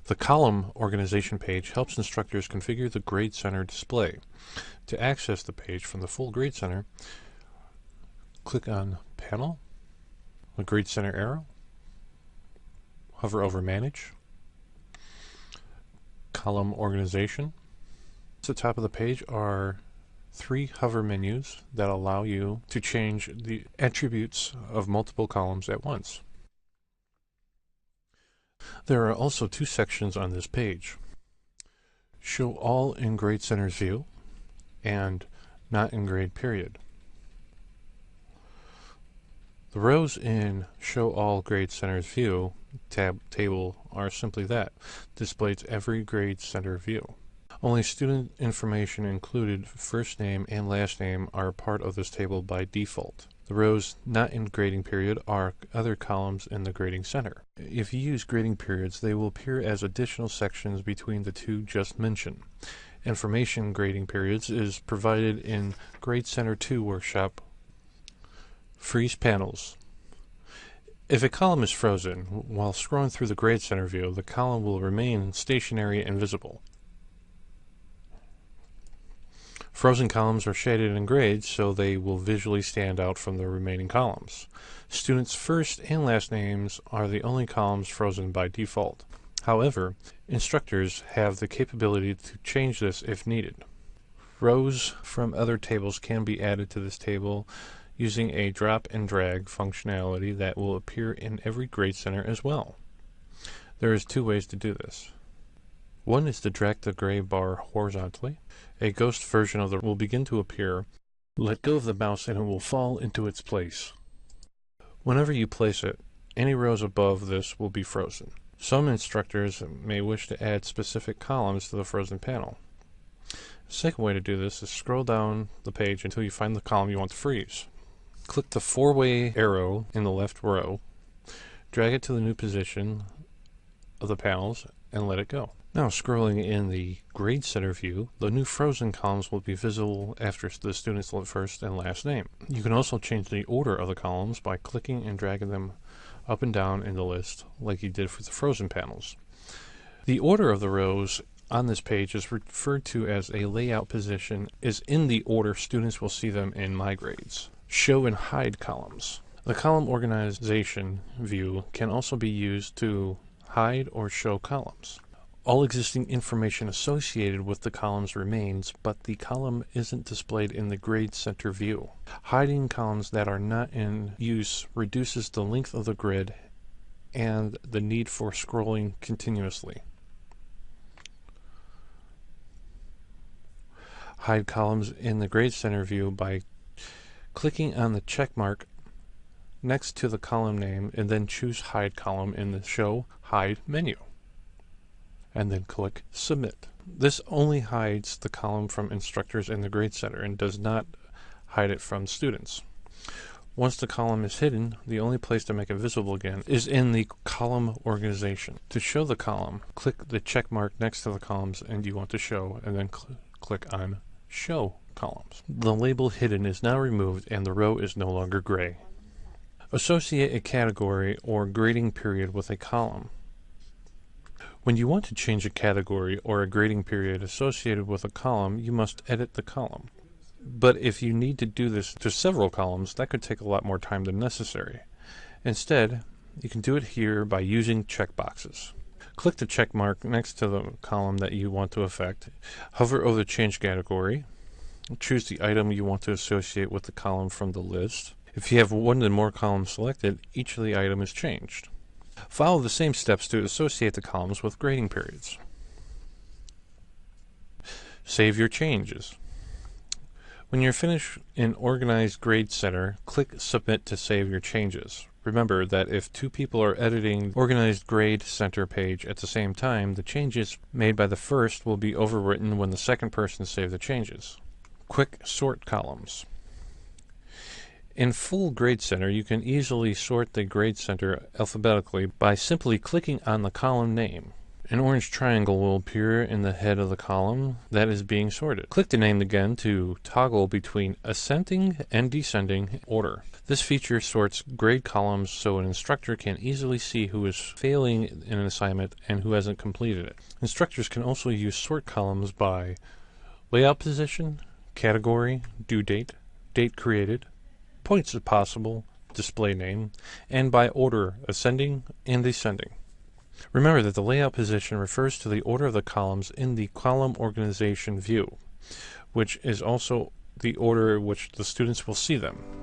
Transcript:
The column organization page helps instructors configure the Grade Center display. To access the page from the full Grade Center, click on Panel, the Grade Center arrow, hover over Manage, Column Organization. At the top of the page are 3 hover menus that allow you to change the attributes of multiple columns at once. There are also 2 sections on this page: Show All in Grade Center's View and Not in Grade Period. The rows in Show All Grade Center's View table are simply that, displays every Grade Center view. Only student information included first name and last name are part of this table by default. The rows not in grading period are other columns in the grading center. If you use grading periods, they will appear as additional sections between the 2 just mentioned. Information grading periods is provided in Grade Center 2 workshop. Freeze panels. If a column is frozen, while scrolling through the Grade Center view, the column will remain stationary and visible. Frozen columns are shaded in grades, so they will visually stand out from the remaining columns. Students' first and last names are the only columns frozen by default. However, instructors have the capability to change this if needed. Rows from other tables can be added to this table using a drop and drag functionality that will appear in every Grade Center as well. There is 2 ways to do this. One is to drag the gray bar horizontally. A ghost version of the will begin to appear. Let go of the mouse and it will fall into its place. Whenever you place it, any rows above this will be frozen. Some instructors may wish to add specific columns to the frozen panel. The second way to do this is scroll down the page until you find the column you want to freeze. Click the 4-way arrow in the left row, drag it to the new position of the panels, and let it go. Now, scrolling in the Grade Center view, the new frozen columns will be visible after the student's first and last name. You can also change the order of the columns by clicking and dragging them up and down in the list like you did for the frozen panels. The order of the rows on this page is referred to as a layout position, is in the order students will see them in My Grades. Show and hide columns. The column organization view can also be used to hide or show columns. All existing information associated with the columns remains, but the column isn't displayed in the Grade Center view. Hiding columns that are not in use reduces the length of the grid and the need for scrolling continuously. Hide columns in the Grade Center view by clicking on the check mark next to the column name and then choose Hide Column in the Show Hide menu, and then click Submit. This only hides the column from instructors in the Grade Center and does not hide it from students. Once the column is hidden, the only place to make it visible again is in the column organization. To show the column, click the check mark next to the columns and you want to show, and then click on Show Columns. The label Hidden is now removed and the row is no longer gray. Associate a category or grading period with a column. When you want to change a category or a grading period associated with a column, you must edit the column. But if you need to do this to several columns, that could take a lot more time than necessary. Instead, you can do it here by using checkboxes. Click the check mark next to the column that you want to affect. Hover over the Change Category. Choose the item you want to associate with the column from the list. If you have one or more columns selected, each of the item is changed. Follow the same steps to associate the columns with grading periods. Save your changes. When you're finished in Organized Grade Center, click Submit to save your changes. Remember that if 2 people are editing Organized Grade Center page at the same time, the changes made by the first will be overwritten when the second person saves the changes. Quick Sort Columns. In full Grade Center, you can easily sort the Grade Center alphabetically by simply clicking on the column name. An orange triangle will appear in the head of the column that is being sorted. Click the name again to toggle between ascending and descending order. This feature sorts grade columns so an instructor can easily see who is failing in an assignment and who hasn't completed it. Instructors can also use sort columns by layout position, category, due date, date created, points if possible, display name, and by order, ascending and descending. Remember that the layout position refers to the order of the columns in the column organization view, which is also the order in which the students will see them.